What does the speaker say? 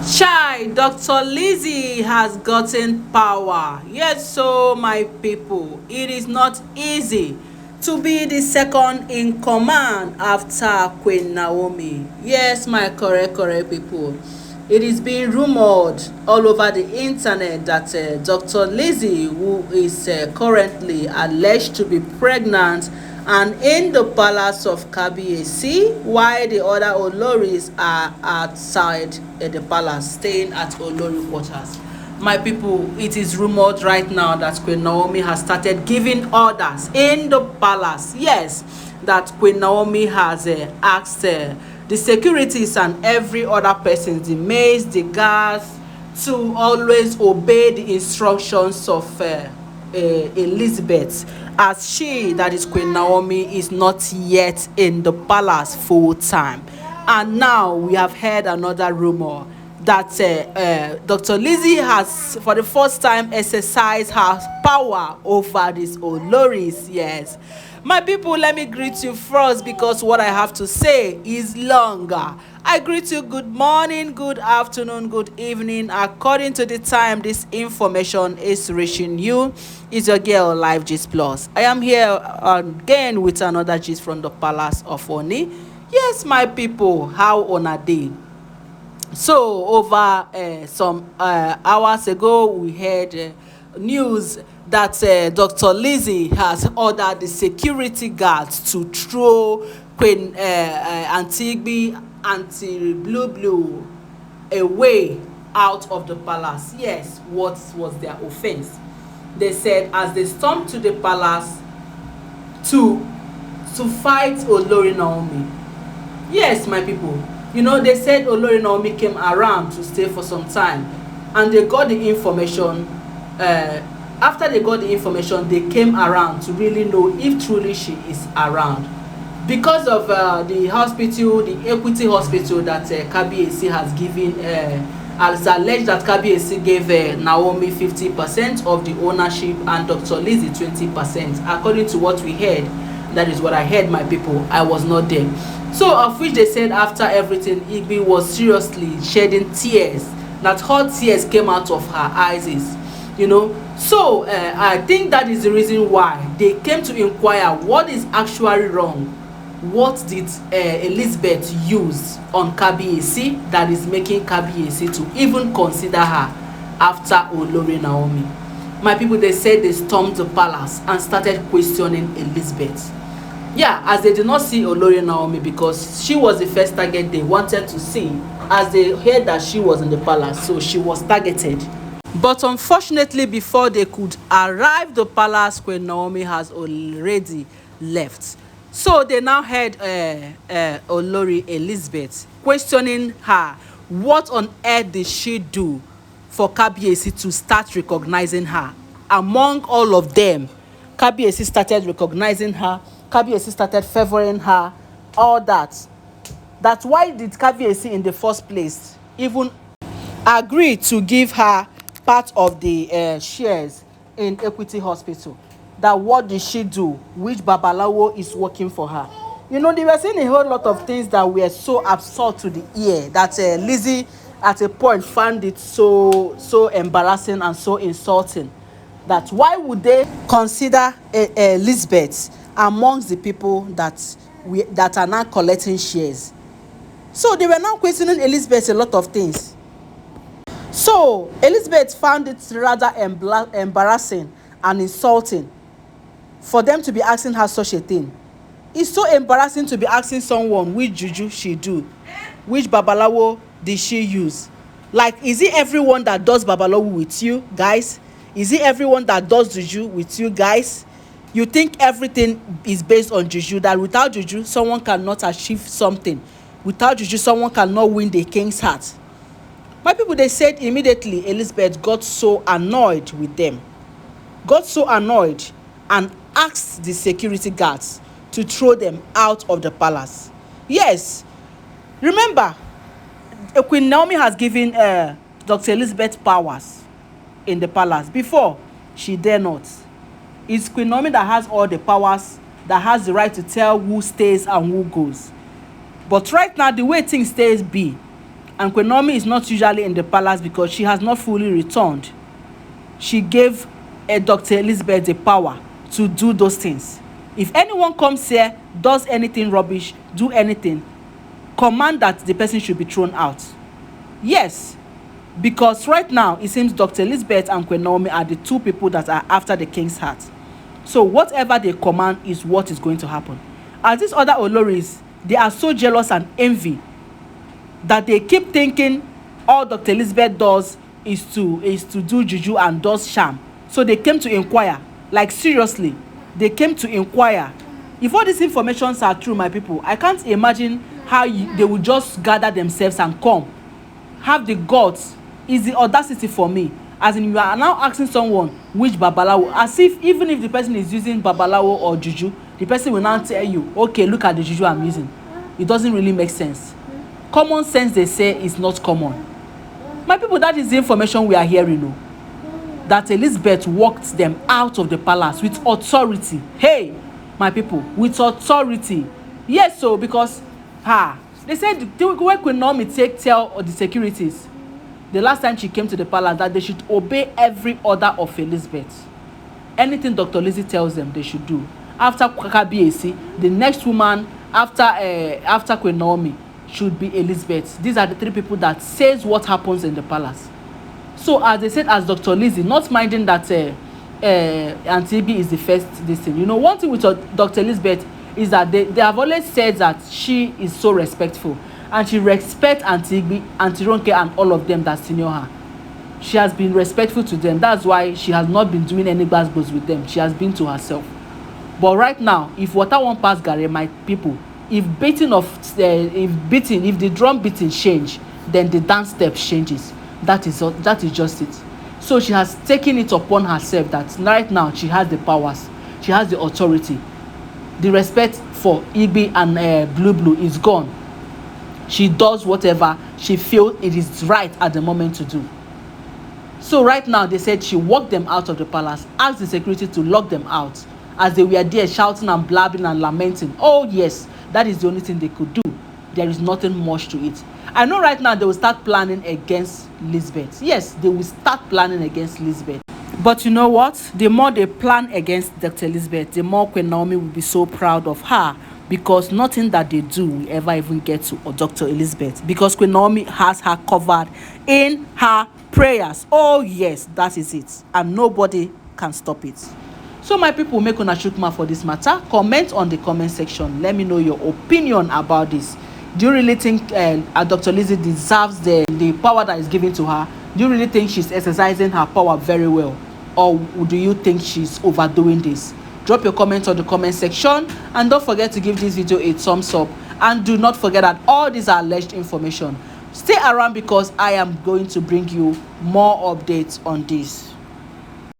Chai, Dr. Lizzy has gotten power. Yes, so my people, it is not easy to be the second in command after Queen Naomi. Yes, my correct people. It is being rumored all over the internet that Dr. Lizzy, who is currently alleged to be pregnant and in the palace of Kabiyesi, while the other Oloris are outside the palace, staying at Olori quarters. My people, it is rumored right now that Queen Naomi has started giving orders in the palace. Yes, that Queen Naomi has asked the securities and every other person, the maids, the guards, to always obey the instructions of Elizabeth, as she, that is Queen Naomi, is not yet in the palace full time. And now we have heard another rumor that Dr. Lizzy has for the first time exercised her power over these Oloris. Yes, my people, let me greet you first because what I have to say is longer. I greet you good morning, good afternoon, good evening, according to the time this information is reaching you. Is your girl Live Gist Plus. I am here again with another gist from the palace of Ooni. Yes, my people, how on a day? So over some hours ago, we heard news that Dr. Lizzy has ordered the security guards to throw Queen Antigbe Auntie Blue away out of the palace. Yes, what was their offense? They said as they stormed to the palace to fight Olori Naomi. Yes, my people, you know, they said Olori Naomi came around to stay for some time, and they got the information. After they got the information, they came around to really know if truly she is around, because of the hospital, the Equity Hospital that Kabiyesi has given. As alleged that Kabiyesi gave Naomi 50% of the ownership and Dr. Lizzy 20%. According to what we heard, that is what I heard, my people. I was not there. So of which they said after everything, Igbe was seriously shedding tears, that hot tears came out of her eyes, you know. So I think that is the reason why they came to inquire what is actually wrong. What did Elizabeth use on Kabiyesi that is making Kabiyesi to even consider her after Olori Naomi? My people, they said they stormed the palace and started questioning Elizabeth. Yeah, as they did not see Olori Naomi because she was the first target they wanted to see, as they heard that she was in the palace, so she was targeted. But unfortunately, before they could arrive the palace, Queen Naomi has already left. So they now heard Olori Elizabeth questioning her. What on earth did she do for Kabiyesi to start recognizing her? Among all of them, Kabiyesi started recognizing her. Kabiyesi started favoring her. All that. That's why did Kabiyesi in the first place even agree to give her part of the shares in Equity Hospital? That what did she do? Which Babalawo is working for her? You know, they were saying a whole lot of things that were so absurd to the ear that Lizzy at a point found it so embarrassing and so insulting. That why would they consider Elizabeth amongst the people that are now collecting shares? So they were now questioning Elizabeth a lot of things. So Elizabeth found it rather embarrassing and insulting for them to be asking her such a thing. It's so embarrassing to be asking someone which juju she do, which babalawo did she use. Like, is it everyone that does babalawo with you guys? Is it everyone that does juju with you guys? You think everything is based on juju, that without juju someone cannot achieve something, without juju someone cannot win the king's heart? My people, they said immediately Elizabeth got so annoyed with them, got so annoyed and asked the security guards to throw them out of the palace. Yes, remember, Queen Naomi has given Dr. Elizabeth powers in the palace. Before, she dare not. It's Queen Naomi that has all the powers, that has the right to tell who stays and who goes. But right now, the way things stays be, And Queen Naomi is not usually in the palace because she has not fully returned. She gave Dr. Elizabeth the power to do those things. If anyone comes here, does anything rubbish, do anything, command that the person should be thrown out. Yes, because right now it seems Dr. Elizabeth and Queen Naomi are the two people that are after the king's heart. So whatever they command is what is going to happen. As these other Oloris, they are so jealous and envy that they keep thinking all Dr. Elizabeth does is to do juju and does sham. So they came to inquire. Like seriously, they came to inquire. If all these informations are true, my people, I can't imagine how they would just gather themselves and come. Have the guts, is the audacity for me. As in, you are now asking someone which babalawo, as if even if the person is using babalawo or juju, the person will now tell you, okay, look at the juju I'm using. It doesn't really make sense. Common sense, they say, is not common. My people, that is the information we are hearing. No? That Elizabeth walked them out of the palace with authority. Hey, my people, with authority. Yes, so because they said when Queen Naomi tell the securities the last time she came to the palace that they should obey every order of Elizabeth. Anything Dr. Lizzy tells them, they should do. After Kakabiesi, the next woman after Queen Naomi should be Elizabeth. These are the three people that says what happens in the palace. So as they said, as Dr. Lizzy, not minding that Auntie Ibi is the first this thing. You know, one thing with Dr. Elizabeth is that they have always said that she is so respectful. And she respects Auntie Ibi, Auntie Ronke, and all of them that senior her. She has been respectful to them. That's why she has not been doing any gbasgbos with them. She has been to herself. But right now, if water won't pass Gare, my people, if the drum beating change, then the dance step changes. That is just it. So she has taken it upon herself that right now she has the powers, she has the authority. The respect for Igbi and Blue is gone. She does whatever she feels it is right at the moment to do. So right now they said she walked them out of the palace, asked the security to lock them out, as they were there shouting and blabbing and lamenting. Oh yes, that is the only thing they could do. There is nothing much to it. I know right now they will start planning against Elizabeth. Yes, they will start planning against Elizabeth. But you know what? The more they plan against Dr. Elizabeth, the more Queen Naomi will be so proud of her, because nothing that they do will ever even get to Dr. Elizabeth, because Queen Naomi has her covered in her prayers. Oh yes, that is it. And nobody can stop it. So my people, make una shukma for this matter. Comment on the comment section. Let me know your opinion about this. Do you really think Dr. Lizzy deserves the power that is given to her? Do you really think she's exercising her power very well? Or do you think she's overdoing this? Drop your comments on the comment section. And don't forget to give this video a thumbs up. And do not forget that all these are alleged information. Stay around because I am going to bring you more updates on this.